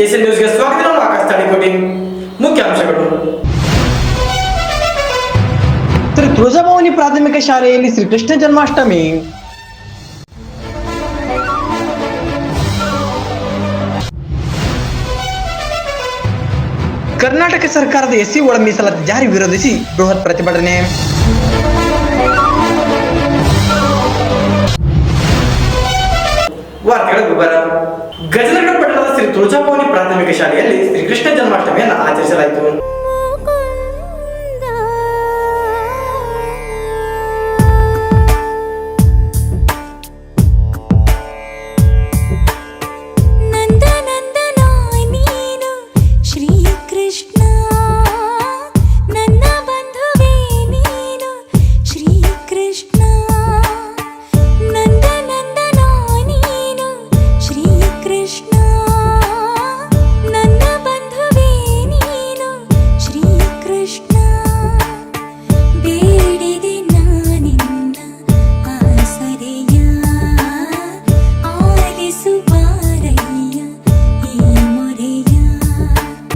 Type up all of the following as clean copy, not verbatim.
Asian ನ್ಯೂಸ್ಗೆ ಸ್ವಾಗತ. ನಾನು ಆಕಾಶ್ ತಾಳಿಕೋಟಿ. ಮುಖ್ಯಾಂಶಗಳು. ಶ್ರೀ ತುಳಜಾಭವಾನಿ ಪ್ರಾಥಮಿಕ ಶಾಲೆಯಲ್ಲಿ ಶ್ರೀಕೃಷ್ಣ ಜನ್ಮಾಷ್ಟಮಿ. ಕರ್ನಾಟಕ ಸರ್ಕಾರದ ಎಸ್ಸಿ ಒಳ ಮೀಸಲಾತಿ ಜಾರಿ ವಿರೋಧಿಸಿ ಬೃಹತ್ ಪ್ರತಿಭಟನೆ. ವಾರ್ತೆಗಳ ವಿವರ. ಗಜನಗರ ಪಟ್ಟಣದ ಶ್ರೀ ತುಳಜಾಭವಾನಿ ಪ್ರಾಥಮಿಕ ಶಾಲೆಯಲ್ಲಿ ಶ್ರೀಕೃಷ್ಣ ಜನ್ಮಾಷ್ಟಮಿಯನ್ನು ಆಚರಿಸಲಾಯಿತು.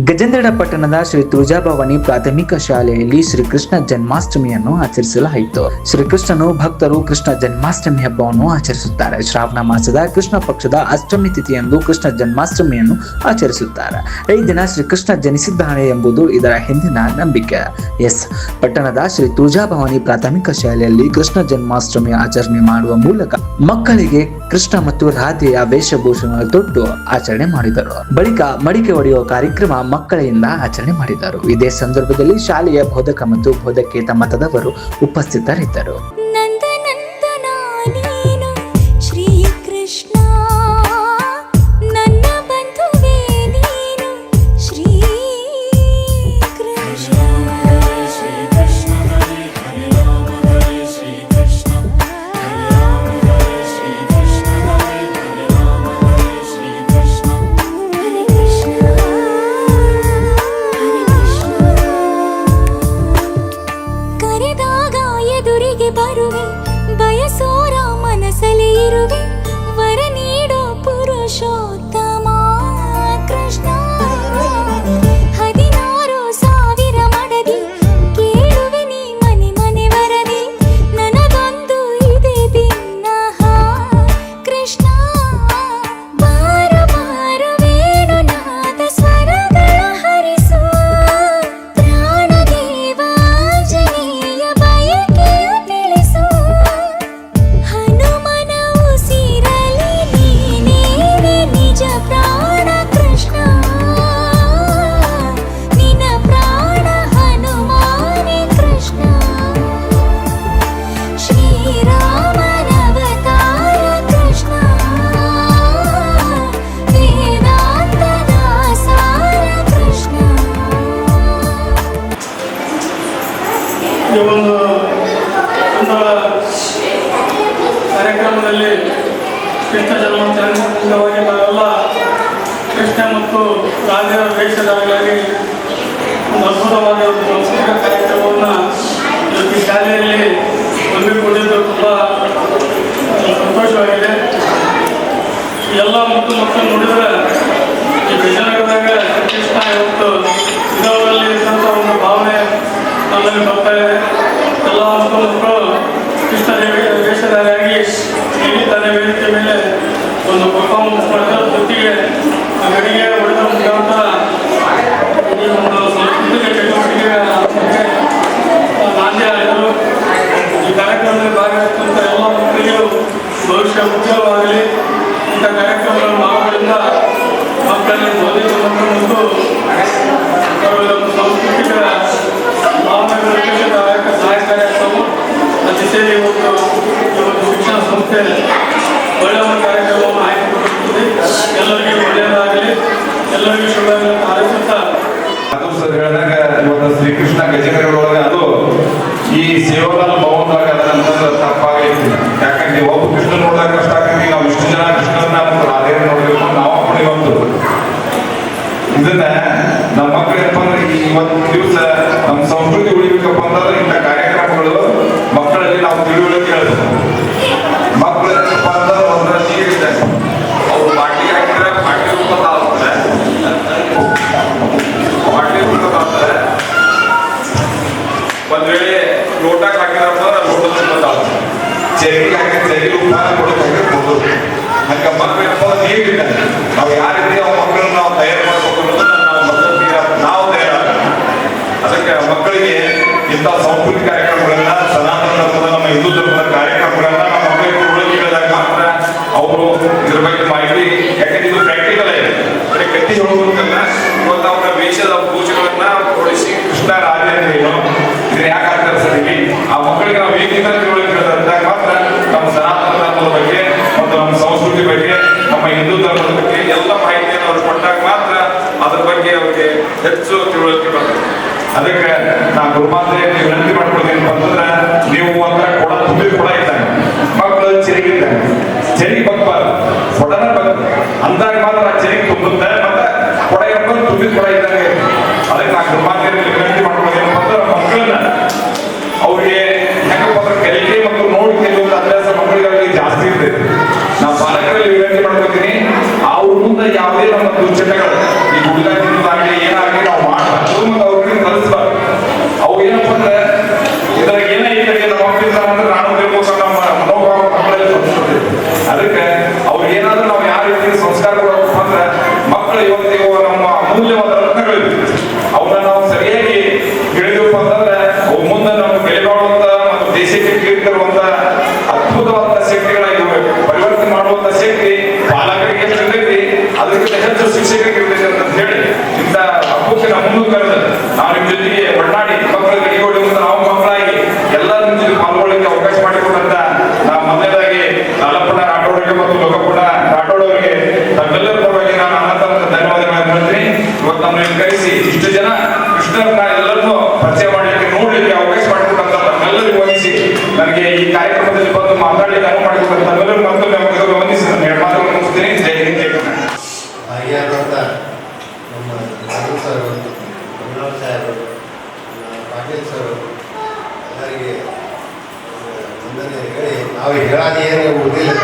ಗಜೇಂದ್ರಗಡ ಪಟ್ಟಣದ ಶ್ರೀ ತುಳಜಾಭವಾನಿ ಪ್ರಾಥಮಿಕ ಶಾಲೆಯಲ್ಲಿ ಶ್ರೀಕೃಷ್ಣ ಜನ್ಮಾಷ್ಟಮಿಯನ್ನು ಆಚರಿಸಲಾಯಿತು. ಶ್ರೀಕೃಷ್ಣನು ಭಕ್ತರು ಕೃಷ್ಣ ಜನ್ಮಾಷ್ಟಮಿ ಹಬ್ಬವನ್ನು ಆಚರಿಸುತ್ತಾರೆ. ಶ್ರಾವಣ ಮಾಸದ ಕೃಷ್ಣ ಪಕ್ಷದ ಅಷ್ಟಮಿ ತಿಥಿಯಂದು ಕೃಷ್ಣ ಜನ್ಮಾಷ್ಟಮಿಯನ್ನು ಆಚರಿಸುತ್ತಾರೆ. ಈ ದಿನ ಶ್ರೀಕೃಷ್ಣ ಜನಿಸಿದ್ದಾನೆ ಎಂಬುದು ಇದರ ಹಿಂದಿನ ನಂಬಿಕೆ. ಪಟ್ಟಣದ ಶ್ರೀ ತುಳಜಾಭವಾನಿ ಪ್ರಾಥಮಿಕ ಶಾಲೆಯಲ್ಲಿ ಕೃಷ್ಣ ಜನ್ಮಾಷ್ಟಮಿ ಆಚರಣೆ ಮಾಡುವ ಮೂಲಕ ಮಕ್ಕಳಿಗೆ ಕೃಷ್ಣ ಮತ್ತು ರಾಧೆಯ ವೇಷಭೂಷಣ ತೊಟ್ಟು ಆಚರಣೆ ಮಾಡಿದರು. ಬಳಿಕ ಮಡಿಕೆ ಹೊಡೆಯುವ ಕಾರ್ಯಕ್ರಮ ಮಕ್ಕಳಿಂದ ಆಚರಣೆ ಮಾಡಿದರು. ಇದೇ ಸಂದರ್ಭದಲ್ಲಿ ಶಾಲೆಯ ಬೋಧಕ ಮತ್ತು ಬೋಧಕೇತರ ಮತದವರು ಉಪಸ್ಥಿತರಿದ್ದರು. ಬಯಸೋರ ಮನಸಲಿ ಇರುವೆ ವರ ನೀಡೋ ಪುರುಷೋತ್ತಮ ಕೃಷ್ಣ. 16,000 ಮಡದಿ ಕೇಳುವೆ ನೀ ಮನೆ ಮನೆ ವರದಿ ನನಗೊಂದು ಇದೆ ಭಿನ್ನಹ ಕೃಷ್ಣ. ಬಾರ ಬಾರ ವೇಣುನಾದ ಸ್ವರಗಳ ಹರಿಸು ಪ್ರಾಣದೇವ ಆಂಜನೇಯ ಬಯಕೆಯ ತಿಳಿಸು. ಹನುಮನ ಉಸಿರಲಿ ನೀನೇ ನಿಜ ಪ್ರಾಣ ಕೃಷ್ಣ. ನಿನ್ನ ಪ್ರಾಣ ಹನುಮಾನೇ ಕೃಷ್ಣ. ಶ್ರೀರಾಮನವತಾರ ಕೃಷ್ಣ. ವೇದಾಂತದ ಸಾರ ಕೃಷ್ಣ. ಈ ಒಂದು ಕಾರ್ಯಕ್ರಮದಲ್ಲಿ ಕೃಷ್ಣ ಜನ್ಮಾಷ್ಟಮಿ ಅಂಗವಾಗಿ ನಾವೆಲ್ಲ ಕೃಷ್ಣ ಮತ್ತು ರಾಧೆಯ ವೇಷಧಾರಿಗಳಾಗಿ ಒಂದು ಅದ್ಭುತವಾದ ಒಂದು ಸಾಂಸ್ಕೃತಿಕ ಕಾರ್ಯಕ್ರಮವನ್ನು ಈ ಶಾಲೆಯಲ್ಲಿ ಹಮ್ಮಿಕೊಂಡಿದ್ದು ತುಂಬ ಸಂತೋಷವಾಗಿದೆ. ಎಲ್ಲ ಮಕ್ಕಳು ನೋಡಿದರೆ ಈ ವಿಜಯನಗರದಾಗ ಕೃಷ್ಣ ಇವತ್ತು ಇದರಲ್ಲಿ ಇದ್ದಂಥ ಒಂದು ಭಾವನೆ ನಮ್ಮಲ್ಲಿ ಬರ್ತಾ ಇದೆ. ಎಲ್ಲ ಮಕ್ಕಳು ಕೃಷ್ಣ ವೇಷಧಾರಿಯಾಗಿ ತನ್ನ ವೇದಿಕೆ ಮೇಲೆ ಒಂದು ಪರ್ಫಾರ್ಮೆನ್ಸ್ ಮಾಡಿದ ಜೊತೆಗೆ ಗಡಿಗೆ ಹೊಡೆದ ಮುಖಾಂತರ ಈ ಒಂದು ಸಾಂಸ್ಕೃತಿಕ ಚಟುವಟಿಕೆಗೆ ನಾಂದಿ ಆಯಿತು. ಈ ಕಾರ್ಯಕ್ರಮದಲ್ಲಿ ಭಾಗವಹಿಸಿದಂಥ ಎಲ್ಲ ಮಕ್ಕಳಿಗೂ ಭವಿಷ್ಯ ಉಜ್ವಲವಾಗಲಿ. ಇಂಥ ಕಾರ್ಯಕ್ರಮಗಳನ್ನು ಮಾಡೋದ್ರಿಂದ ಮಕ್ಕಳಲ್ಲಿ ಬೌದ್ಧಿಕ ಮತ್ತು ಒಂದು ಸಾಂಸ್ಕೃತಿಕ ಭಾವನೆಗಳು ಸಹಾಯಕಾರಿಯಾಗ್ತವೆ. ಆ ದಿಸೆಯಲ್ಲಿ ಇವತ್ತು ಈ ಒಂದು ಶಿಕ್ಷಣ ಸಂಸ್ಥೆ ಒಳ್ಳೆಯ ಒಂದು ಕಾರ್ಯಕ್ರಮವನ್ನು ಆಯ್ದುಕೊಂಡಿರುತ್ತದೆ. ಎಲ್ಲರಿಗೂ ಒಳ್ಳೆಯದಾಗಲಿ, ಎಲ್ಲರಿಗೂ ಶುಭವಾಗಲಿ ಅಂತ ಹಾರೈಸುತ್ತಾ ಹೇಳಿದಾಗ ಇವತ್ತು ಶ್ರೀಕೃಷ್ಣ ಗಜೇಂದ್ರಗಡೊಳಗೆ ಅದು ಈ ಸೇವಾಲಾಲ್ ಭವನದಾಗ ಅದನ್ನಂತಂದ್ರೆ ತಪ್ಪಾಗೈತಿ. ಯಾಕಂದ್ರೆ ಒಬ್ಬ ಕೃಷ್ಣ ನೋಡಿದಾಗ ಕಷ್ಟ ಆಗ್ತೈತಿ. ನಾವು ಇಷ್ಟು ಜನ ಕೃಷ್ಣನ ಮತ್ತು ರಾಧೆಯ ನೋಡಬೇಕು ನಾವು ಕೂಡ ಇವತ್ತು ಇದನ್ನ ನಮ್ಮ ಮಕ್ಕಳು ಏನಪ್ಪ ಅಂದ್ರೆ ಇವತ್ತು ದಿವಸ ನಮ್ಮ ಸಂಸ್ಕೃತಿ ಉಳಿಬೇಕಪ್ಪ ಅಂತಂದ್ರೆ ಇಂಥ ಕಾರ್ಯಕ್ರಮಗಳು ಮಕ್ಕಳಲ್ಲಿ ನಾವು ತಿಳಿವಳಿಕೆ ಹೇಳ್ಬೇಕು. ಮಕ್ಕಳು ಏನಪ್ಪ ಅಂದ್ರೆ ಒಂದರ ನೀರಿದೆ ಅವ್ರು ಬಾಟಿ ಹಾಕಿದ್ರೆ ಬಾಟಿ ರೂಪ ವೇಳೆ ಲೋಟಕ್ಕೆ ಹಾಕಿದ್ರಪ್ಪ ಲೋಟದ ಗೊತ್ತಾಗುತ್ತೆ, ಚೆರಿಗೆ ಹಾಕಿ ಚೆರಿಗೆ ಉಪಾಯ ಕೊಡೋದು ಹಂಗ ಮಕ್ಕಳು ನೀರಿಲ್ಲ. ನಾವು ಯಾವ ರೀತಿ ಅವ್ರ ಮಕ್ಕಳನ್ನ ನಾವು ತಯಾರು ಮಾಡಬೇಕು ಅನ್ನೋದನ್ನ ನಾವು ಮೊದಲು ನಾವು ತಯಾರಾಗ. ಅದಕ್ಕೆ ಮಕ್ಕಳಿಗೆ ಇಂಥ ಸಂಸ್ಕೃತಿ ಕಾರ್ಯಕ್ರಮಗಳನ್ನ, ಸನಾತನ ಧರ್ಮದ ನಮ್ಮ ಹಿಂದೂ ಧರ್ಮದ ಕಾರ್ಯಕ್ರಮಗಳನ್ನ ನಮ್ಮ ಮಕ್ಕಳಿಗೆ ತಿಳುವಳಿಕೆ ಹೇಳಿದಾಗ ಮಾತ್ರ ಅವರು ಇದ್ರ ಬಗ್ಗೆ ಮಾಹಿತಿ, ಯಾಕಂದ್ರೆ ಇದು ಪ್ರಾಕ್ಟಿಕಲ್ ಇದೆ. ಬರೀ ಕಟ್ಟಿ ಹೇಳೋದಕ್ಕಲ್ಲ, ಇವತ್ತು ಅವರ ವೇಷದ ಪೂಜೆಗಳನ್ನ ಕೊಡಿಸಿ ಕೃಷ್ಣ ರಾಜ ಏನು ಇದನ್ನ ಯಾಕೆ ಆಗ್ತಾರೆ ಸರ್ ಇಲ್ಲಿ ಆ ಮಕ್ಕಳಿಗೆ ನಾವು ಹೇಗಿಂದ ತಿಳುವಳಿಕೆ ಹೇಳಿದಾಗ ಮಾತ್ರ ನಮ್ಮ ಸನಾತನ ಧರ್ಮದ ಬಗ್ಗೆ ಮತ್ತು ನಮ್ಮ ಸಂಸ್ಕೃತಿ ಬಗ್ಗೆ, ನಮ್ಮ ಹಿಂದೂ ಧರ್ಮದ ಬಗ್ಗೆ ಎಲ್ಲ ಮಾಹಿತಿಯನ್ನು ಅವ್ರು ಕೊಟ್ಟಾಗ ಮಾತ್ರ ಅದ್ರ ಬಗ್ಗೆ ಅವ್ರಿಗೆ ಹೆಚ್ಚು ತಿಳುವಳಿಕೆ ಬರ್ತದೆ. ಅದಕ್ಕೆ ನಾನು ಗುರುಮಾತೆಯಲ್ಲಿ ವಿನಂತಿ ಮಾಡ್ಕೊಳ್ತೀನಿ ಅಂತಂದ್ರೆ, ನೀವು ಒಂಥರ ಕೊಡ ತುಂಬಿದ ಕೊಡ ಇದ್ದಾಗ ಮಕ್ಕಳು ಚೆರಿಗಿದ್ದಾಗ ಚೆರಿಗೆ ಬಗ್ಬಾರ್ದು, ಕೊಡನ ಬಗ್ ಅಂದಾಗ ಮಾತ್ರ ಚೆರಿಗೆ ತುಂಬುತ್ತೆ, ಮತ್ತೆ ಕೊಡ ಎಂಬುದು ತುಂಬಿದ ಕೊಡ ಇದ್ದಂಗೆ. ಅದಕ್ಕೆ ನಾನು ಗುರುಮಾತೆಯಲ್ಲಿ ವಿನಂತಿ ಮಾಡ್ಕೊಳ್ತೀನಿ ಅಂತಂದ್ರೆ, ಮಕ್ಕಳನ್ನ ಅವ್ರಿಗೆ ಹೆಂಗಪ್ಪ ಅಂದ್ರೆ ಕಲಿಕೆ ಮತ್ತು ನೋಡಿ ಕಲಿಯುವಂತ ಅಭ್ಯಾಸ ಮಕ್ಕಳಿಗಾಗಿ ಜಾಸ್ತಿ ಇರ್ತದೆ. ನಾವು ಪಾಲಕರಲ್ಲಿ ವಿನಂತಿ ಮಾಡ್ಕೊತೀನಿ, ಅವ್ರ ಮುಂದೆ ಯಾವುದೇ ನಮ್ಮ ದುಶ್ಚಟಗಳು ಈ ಹುಡುಗ ತಿನ್ನೋದಾಗಲಿ ಏನಾಗಲಿ ನಾವು ಮಾಡಬಾರ್ದು ಮತ್ತು ಅವ್ರಿಗೆ ಕಲಿಸ್ಬಾರ್ದು. ಅವು ಏನಪ್ಪ ಅಂದ್ರೆ ಇದ್ರಾಗ ಏನೈತೆ ನಮ್ಮ ಮಕ್ಕಳಿಂದ ಅಂದ್ರೆ ನಾನು ತಿಳ್ಕೊಂಡು ನಮ್ಮ ಮನೋಭಾವ ಮಕ್ಕಳಲ್ಲಿ ಸಂಸ್ಕೃತಿ. ಅದಕ್ಕೆ ಅವ್ರಿಗೆ ಏನಾದ್ರೂ ನಾವು ಯಾವ ರೀತಿ ಸಂಸ್ಕಾರ ಕೊಡಬೇಕು ಅಂದ್ರೆ, ಮಕ್ಕಳು ಇವತ್ತಿಗೂ ನಮ್ಮ ಅಮೂಲ್ಯವಾದ ರತ್ನಗಳಿವೆ, ಅವನ್ನ ನಾವು ಸರಿಯಾಗಿ ಹೇಳಿದೆವು ಅಂತಂದ್ರೆ ಅವು ಮುಂದೆ ನಮ್ಮ ಬೆಲೆ ಬಾಳುವಂತ ಮತ್ತು ದೇಶಕ್ಕೆ ಕೀರ್ತಿ ತರುವಂತ ಅದ್ಭುತವಾದ ಶಕ್ತಿಗಳಾಗಿವೆ. ಪರಿವರ್ತನೆ ಮಾಡುವಂತ ಶಕ್ತಿ ಪಾಲಕರಿಗೆ ಇರ್ತೈತಿ, ಅದಕ್ಕಿಂತ ಹೆಚ್ಚು ಶಿಕ್ಷಕರಿಗೆ ಇರ್ತೈತಿ ಅಂತ ಹೇಳಿ ಇಂಥ ಹಬ್ಬಕ್ಕೆ ನಮ್ಮ ಮುಂದೆ ಕರೆದ ನಾವು ನಿಮ್ಮ ಜೊತೆಗೆ ಒಡನಾಡಿ ಮಕ್ಕಳಿಗೆ ಕೈಗೊಳ್ಳಿ ಮುಂದೆ ನಾವು ಮಕ್ಕಳಾಗಿ ಎಲ್ಲ ನಿಮ್ಮ ಜೊತೆ ಪಾಲ್ಗೊಳ್ಳಲಿಕ್ಕೆ ಅವಕಾಶ ಮಾಡಿಕೊಟ್ಟಂತ ನಾವು ಮೊದಲನೇದಾಗಿ ನಾಲಪ್ಪಣ್ಣ ರಾಠೋಡ್ಗೆ ಮತ್ತು ಲೋಕಪ್ಪಣ್ಣ ರಾಠೋಡ್ ಅವರಿಗೆ ತಮ್ಮೆಲ್ಲರ ಪರವಾಗಿ ನಾನು ಅನಂತ ಧನ್ಯವಾದಗಳನ್ನು ಹೇಳ್ತೀನಿ. ಇವತ್ತು ನಮ್ಮನ್ನು ಕರೆಸಿ ಇಷ್ಟು ಜನ ಕೃಷ್ಣರನ್ನ ಎಲ್ಲರನ್ನೂ ಪರಿಚಯ ಮಾಡಲಿಕ್ಕೆ ನೋಡ್ಲಿಕ್ಕೆ ಅವಕಾಶ ಮಾಡಿಕೊಟ್ಟಂತ ತಮ್ಮೆಲ್ಲರಿಗೂ ವಂದಿಸಿ, ನನಗೆ ಈ ಕಾರ್ಯಕ್ರಮದಲ್ಲಿ ಬಂದು ಮಾತಾಡಲಿಕ್ಕೆ ಅನುವು ಮಾಡಿಕೊಟ್ಟಂತ ತಮ್ಮೆಲ್ಲರೂ ಮತ್ತೊಮ್ಮೆ ವಂದಿಸಿ ನಾನು ಎರಡು ಮಾತುಗಳನ್ನು ಮುಗಿಸ್ತೀನಿ. ಜೈ ಹಿಂದ್, ಜೈ ಕರ್ನಾಟಕ. ಭಾಗಿಯಾದಂಥ ನಮ್ಮ ರಾಘು ಸರ್, ಕಮಲಾವ್ ಸಾಹೇಬರು, ಪಾಟೀಲ್ ಸರ್ ಎಲ್ಲರಿಗೆ ವಂದನೆ ಹೇಳಿ, ನಾವು ಹೇಳೋದು ಏನು ಉಳಿದಿಲ್ಲ.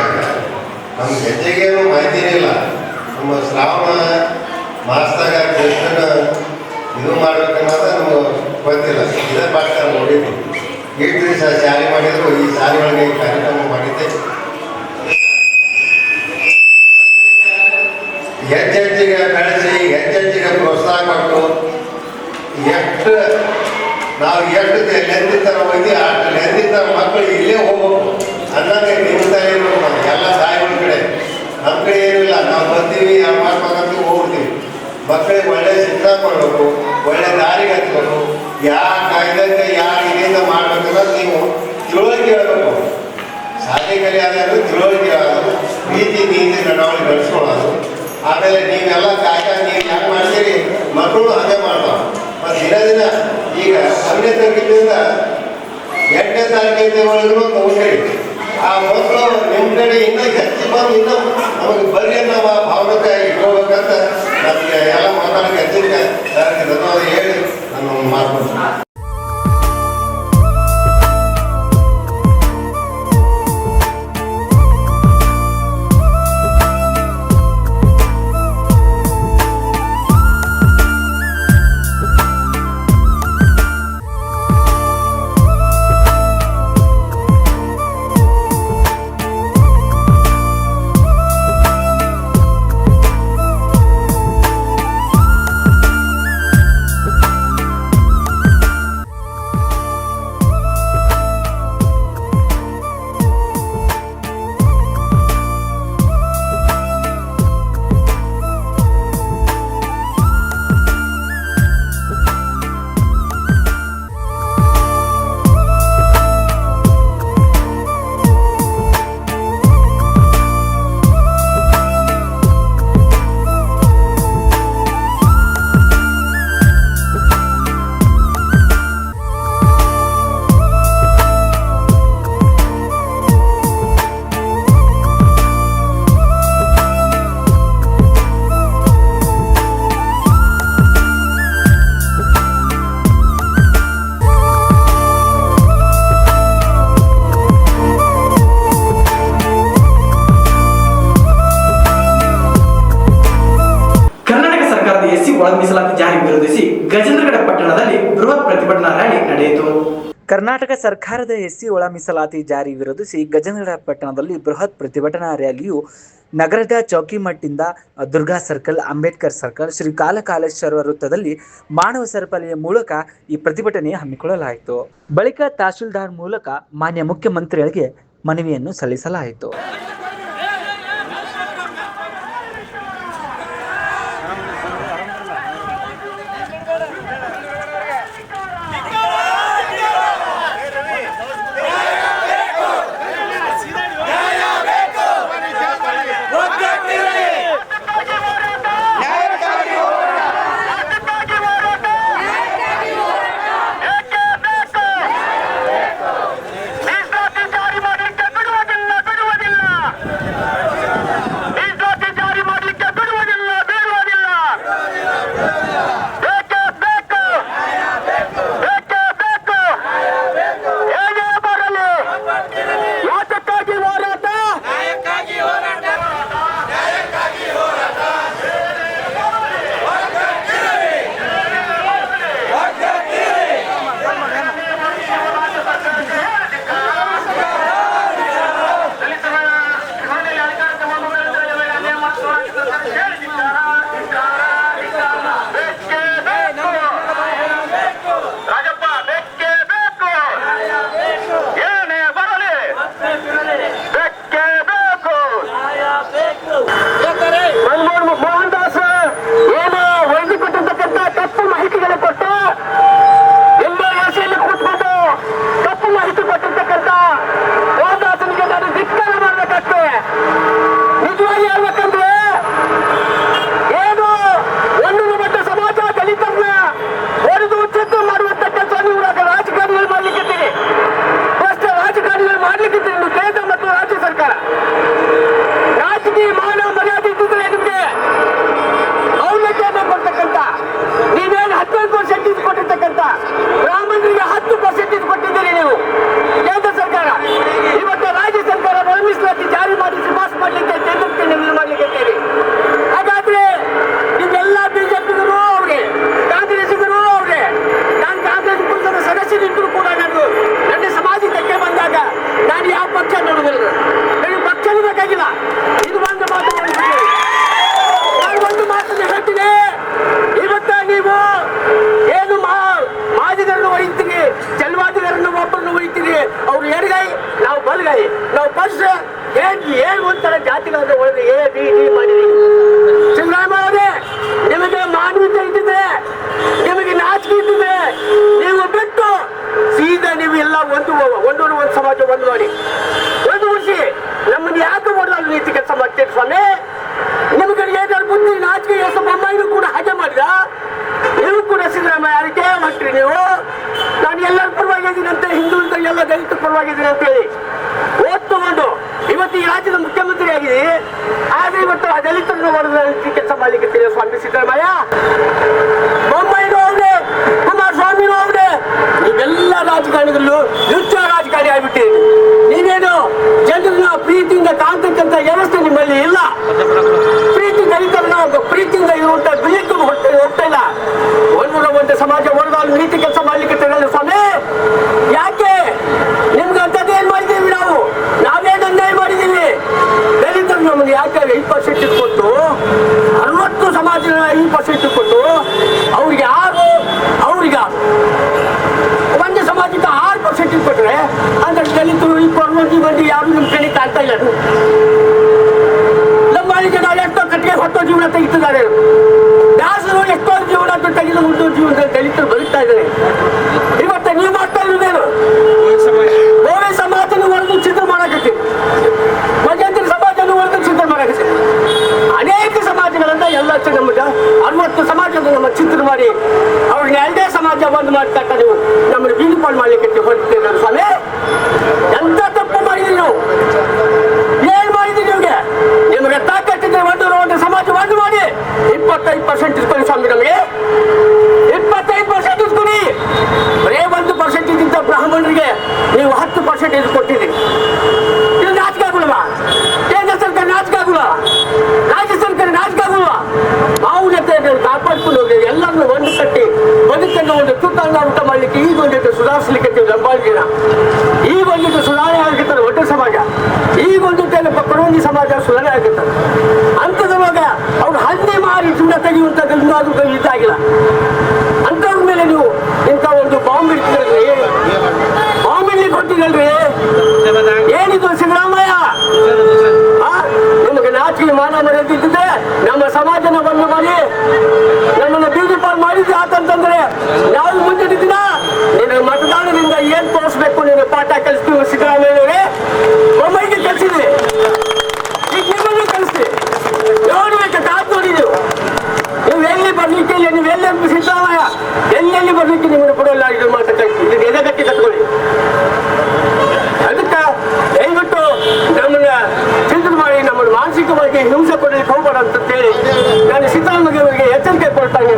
ನಮ್ಮ ಹೆಜ್ಜೆಗೇನು ಮಾಹಿತಿನೇ ಇಲ್ಲ. ನಮ್ಮ ಶ್ರಾವಣ ಮಾಸದಾಗ ಕೃಷ್ಣನ ಇದು ಮಾಡ್ಬೇಕನ್ನೋದು ನಮಗೆ ಗೊತ್ತಿಲ್ಲ. ಇದೇ ಪಾಠ ನೋಡಿದ್ವಿ. ಎಷ್ಟು ದಿವಸ ಶಾಲೆ ಮಾಡಿದ್ರು, ಈ ಶಾಲೆ ಒಳಗೆ ಈ ಕಾರ್ಯಕ್ರಮ ಮಾಡಿದ್ದೆ. ಹೆಚ್ಚೆಚ್ಚಿಗೆ ಬೆಳೆಸಿ, ಹೆಚ್ಚೆಚ್ಚಿಗೆ ಪ್ರೋತ್ಸಾಹ ಕೊಟ್ಟು, ಎಷ್ಟು ನಾವು ಎಷ್ಟು ಲೆಂದಿತರ ಹೋಗಿ ಅಷ್ಟು ಲೆಂದಿತರ ಮಕ್ಕಳು ಇಲ್ಲೇ ಹೋಗ್ಬೇಕು ಅನ್ನೋದೇ ನಿಮ್ಮ ತಲೆ ಇರ್ಬೇಕು. ನಾವು ಎಲ್ಲ ತಾಯಿಗಳ ಕಡೆ, ನಮ್ಮ ಕಡೆ ಏನಿಲ್ಲ, ನಾವು ಬರ್ತೀವಿ ಮಾಡ್ಬೇಕಂತ ಹೋಗ್ಬಿಡ್ತೀವಿ. ಮಕ್ಕಳಿಗೆ ಒಳ್ಳೆ ಶಿಕ್ಷಣ ಕೊಡಬೇಕು, ಒಳ್ಳೆ ದಾರಿಗೆ ಹಚ್ಚಬೇಕು, ಯಾವ ಕಾಯ್ದಕ್ಕೆ ಯಾವ ಇದರಿಂದ ಮಾಡ್ಬೇಕನ್ನೋದು ನೀವು ತಿಳುವಳಿಕೆ ಹೇಳ್ಬೇಕು. ಶಾಲೆ ಕಲಿಯೋದು ತಿಳುವಳಿಕೆ ಹೇಳೋದು, ನೀತಿ ನಡವಳಿಕೆ ಬೆಳೆಸ್ಕೊಳ್ಳೋದು. ಆಮೇಲೆ ನೀವೆಲ್ಲ ಕಾಯ್ದ ನೀವು ಯಾಕೆ ಮಾಡ್ತೀರಿ, ಮಕ್ಕಳು ಹಾಗೆ ಮಾಡ್ತಾವ. ಮತ್ತು ದಿನ ಈಗ 10ನೇ ತರಗತಿಯಿಂದ 8ನೇ ತರಗತಿ ಒಳಗೂ ತಗೊಂಡ್ರಿ. ಆ ಮಕ್ಕಳು ನಿಮ್ಮ ಕಡೆ ಇನ್ನೂ ಹೆಚ್ಚು ಬಂದು ಇನ್ನೂ ನಮಗೆ ಬರ್ರಿ ಅನ್ನೋ ಭಾವನೆಗೆ ಇಟ್ಕೋಬೇಕಂತ ನಮಗೆ ಎಲ್ಲ ಮಾತಾಡೋಕೆ ಹೆಚ್ಚಿನ ಧನ್ಯವಾದ ಹೇಳಿ ನಾನು ಮಾಡ್ಕೊಳ್ತೀನಿ. ಒಳ ಮೀಸಲಾತಿ ಜಾರಿ ವಿರೋಧಿಸಿ ಗಜೇಂದ್ರಗಡ ಪಟ್ಟಣದಲ್ಲಿ ಬೃಹತ್ ಪ್ರತಿಭಟನಾ ರ್ಯಾಲಿ ನಡೆಯಿತು. ಕರ್ನಾಟಕ ಸರ್ಕಾರದ ಎಸ್ಸಿ ಒಳ ಮೀಸಲಾತಿ ಜಾರಿ ವಿರೋಧಿಸಿ ಗಜೇಂದ್ರಗಡ ಪಟ್ಟಣದಲ್ಲಿ ಬೃಹತ್ ಪ್ರತಿಭಟನಾ ರ್ಯಾಲಿಯು ನಗರದ ಚೌಕಿಮಟ್ಟಿಂದ ದುರ್ಗಾ ಸರ್ಕಲ್, ಅಂಬೇಡ್ಕರ್ ಸರ್ಕಲ್, ಶ್ರೀ ಕಾಲಕಾಲೇಶ್ವರ ವೃತ್ತದಲ್ಲಿ ಮಾನವ ಸರಪಳಿಯ ಮೂಲಕ ಈ ಪ್ರತಿಭಟನೆ ಹಮ್ಮಿಕೊಳ್ಳಲಾಯಿತು. ಬಳಿಕ ತಹಶೀಲ್ದಾರ್ ಮೂಲಕ ಮಾನ್ಯ ಮುಖ್ಯಮಂತ್ರಿಗಳಿಗೆ ಮನವಿಯನ್ನು ಸಲ್ಲಿಸಲಾಯಿತು. ರಾಜ್ಯ ಸರ್ಕಾರ ನಾಚಿಕೆ ಆಗುಲ್ವಾ? ಮಾವುನತೆ ಕಾಪಾಡ್ಕೊಂಡು ಹೋಗಿ ಎಲ್ಲರನ್ನು ಒಂದು ಕಟ್ಟಿ ಆಗಿಲ್ಲ. ಅಂಥವ್ರ ಮೇಲೆ ನೀವು ಇಂಥ ಒಂದು ಬಾಂಬ್ ಇಡ್ತಿದ್ರಿ, ಬಾಂಬ್ ಇಡ್ಲಿಕ್ಕೆ ಕೊಟ್ಟಿದ್ರಲ್ರಿ. ಏನಿದು ಸಿದ್ದರಾಮಯ್ಯ? ನಿಮಗೆ ನಾಚಿಕೆ ಮಾನ ಮರ್ಯಾದಿದ್ದಿದ್ರೆ ನಮ್ಮ ಸಮಾಜನ ಬಂದು ಮಾಡಿ ನಮ್ಮನ್ನು ಬೀದಿ ಪಾಲ್ ಮಾಡಿದ್ರೆ ಆತಂತಂದ್ರೆ ನಾವು ಮುಂದಿನ ದಿನ ನಿನ್ನ ಮತದಾನದಿಂದ ಏನ್ ತೋರಿಸ್ಬೇಕು ನೀನು ಪಾಠ ಕಲಿಸ್ತೀವಿ. ಸಿದ್ದರಾಮಯ್ಯವರೇ ಬೊಮ್ಮೈಗೆ ಕಲಿಸಿದ್ರಿ, ಈಗ ನಿಮ್ಮನ್ನು ಕಲಿಸ್ತೀವಿ. ನೋಡ್ಬೇಕು, ಕಾದು ನೋಡಿ ನೀವು ಎಲ್ಲಿ ಬರ್ಲಿಕ್ಕೆ ಇಲ್ಲ. ನೀವು ಎಲ್ಲಿ ಸಿದ್ದರಾಮಯ್ಯ ಎಲ್ಲೆಲ್ಲಿ ಬರ್ಲಿಕ್ಕೆ ನಿಮ್ಮನ್ನು ಕೊಡಲ್ಲ. ಇದು ಮಾತ ಕಲಿಸಿ, ಇದು ಎದಕ್ಕೆ ಕಟ್ಕೊಳ್ಳಿ. ಅದಕ್ಕೆ ದಯವಿಟ್ಟು ನಮ್ಮನ್ನ ಚಿಂತನೆ ಮಾಡಿ ನಮ್ಮನ್ನು ಮಾನಸಿಕವಾಗಿ ಹಿಂಸೆ ಕೊಡಲಿಕ್ಕೆ ಹೋಗಬೇಡ ಅಂತ ಹೇಳಿ ನಾನು ಸಿದ್ದರಾಮಯ್ಯವರಿಗೆ ಎಚ್ಚರಿಕೆ ಕೊಡ್ತಾನೆ.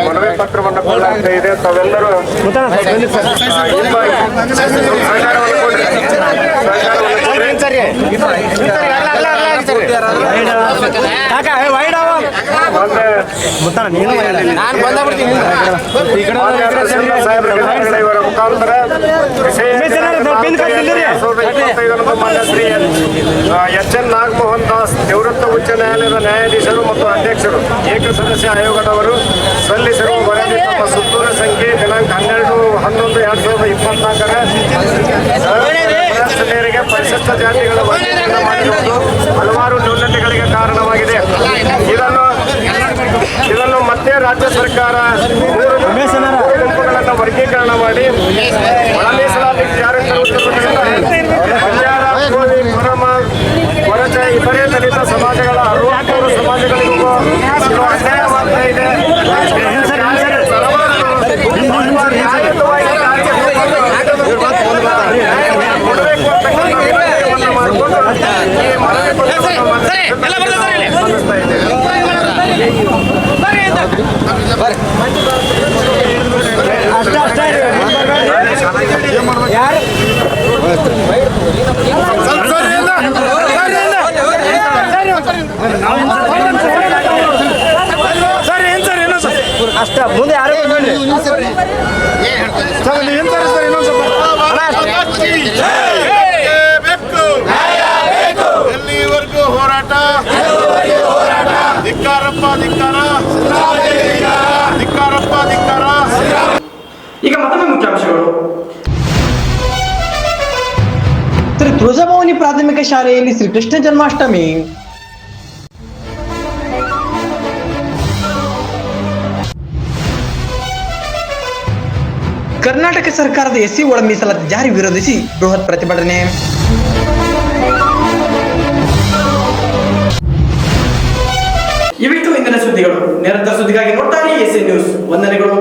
ಮನವಿ ಪತ್ರವನ್ನು ಕೊಡಲಾಗ್ತಾ ಇದೆ. ತಾವೆಲ್ಲರೂ ಇವರ ಮುಖಾಂತರ ಎಚ್ ಎನ್ ನಾಗಮೋಹನ್ ದಾಸ್ ನಿವೃತ್ತ ಉಚ್ಚ ನ್ಯಾಯಾಲಯದ ನ್ಯಾಯಾಧೀಶರು ಮತ್ತು ಅಧ್ಯಕ್ಷರು ಏಕಸದಸ್ಯ ಆಯೋಗದವರು ಸಲ್ಲಿಸಿರುವ ವರದಿ ತಮ್ಮ ಸುತ್ತೂರು ಸಂಖ್ಯೆ ದಿನಾಂಕ 12/11/2024 ಸದಸ್ಯರಿಗೆ ಪರಿಶಿಷ್ಟ ಜಾತಿಗಳ ವರ್ಗೀಕರಣ ಮಾಡಿರುವುದು ಹಲವಾರು ನ್ಯೂನತೆಗಳಿಗೆ ಕಾರಣವಾಗಿದೆ. ಇದನ್ನು ಮತ್ತೆ ರಾಜ್ಯ ಸರ್ಕಾರ 3 ಗುಂಪುಗಳನ್ನು ವರ್ಗೀಕರಣ ಮಾಡಿ ಒಳ ಮೀಸಲಾತಿ ಜಾರಿ ತರುವುದರಿಂದ ಬಂಜಾರ, ಕೋಲಿ, ಕೊರಮ, ಕೊರಚ ಇತರೆ ದಲಿತ ಸಮಾಜಗಳ 63 ಸಮಾಜಗಳಿಗೂ ಅನ್ಯಾಯವಾಗ್ತಾ ಇದೆ. ಕೊಡಬೇಕು ಅಂತಕ್ಕಂಥ ನಿರ್ಣಯವನ್ನು ಮಾಡಿಕೊಂಡು ಈ ಮನವಿ ಪತ್ರವನ್ನು ಸಲ್ಲಿಸ್ತಾ ಇದ್ದೇವೆ. ಅಷ್ಟ ಮುಂದೆ ಯಾರು ಎಲ್ಲಿವರೆಗೂ ಹೋರಾಟ, ಧಿಕ್ಕಾರಪ್ಪ ಧಿಕ್ಕಾರ, ಧಿಕ್ಕಾರಪ್ಪ ಧಿಕ್ಕಾರ. ಈಗ ಮತ್ತೊಮ್ಮೆ ಮುಖ್ಯಾಂಶಗಳು. ಶ್ರೀ ತುಳಜಾಭವಾನಿ ಪ್ರಾಥಮಿಕ ಶಾಲೆಯಲ್ಲಿ ಶ್ರೀಕೃಷ್ಣ ಜನ್ಮಾಷ್ಟಮಿ. ಕರ್ನಾಟಕ ಸರ್ಕಾರದ ಎಸ್ಸಿ ಒಳ ಮೀಸಲಾತಿ ಜಾರಿ ವಿರೋಧಿಸಿ ಬೃಹತ್ ಪ್ರತಿಭಟನೆ. ಇವಿಷ್ಟು ಇಂದಿನ ಸುದ್ದಿಗಳು. ನಿರಂತರ ಸುದ್ದಿಗಾಗಿ ನೋಡ್ತಾ ಇರಿ ಎಸ್ಎ ನ್ಯೂಸ್. ವಂದನೆಗಳು.